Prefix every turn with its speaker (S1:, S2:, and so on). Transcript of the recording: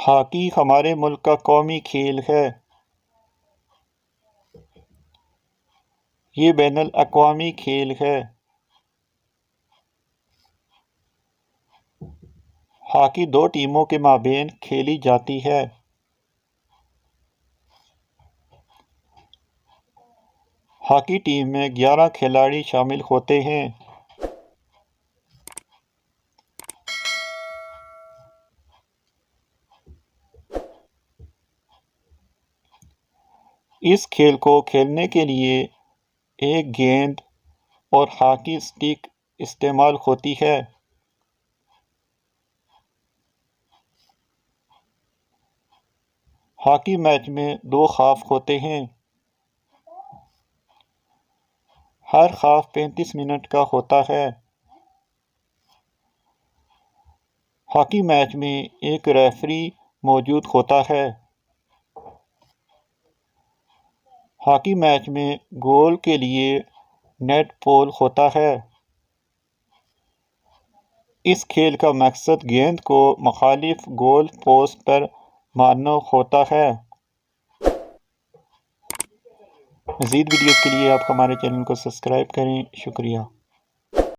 S1: Hockey ہمارے ملک کا قومی کھیل ہے۔ یہ بین الاقوامی کھیل ہے۔ ہاکی 2 ٹیموں کے مابین کھیلی جاتی ہے۔ ہاکی ٹیم میں 11 کھلاڑی شامل ہوتے ہیں۔ اس کھیل کو کھیلنے کے لیے ایک گیند اور ہاکی اسٹک استعمال ہوتی ہے۔ ہاکی میچ میں 2 ہاف ہوتے ہیں۔ ہر ہاف 35 منٹ کا ہوتا ہے۔ ہاکی میچ میں ایک ریفری موجود ہوتا ہے۔ ہاکی میچ میں گول کے لیے نیٹ پول ہوتا ہے۔ اس کھیل کا مقصد گیند کو مخالف گول پوسٹ پر مارنا ہوتا ہے۔ مزید ویڈیوز کے لیے آپ ہمارے چینل کو سبسکرائب کریں۔ شکریہ۔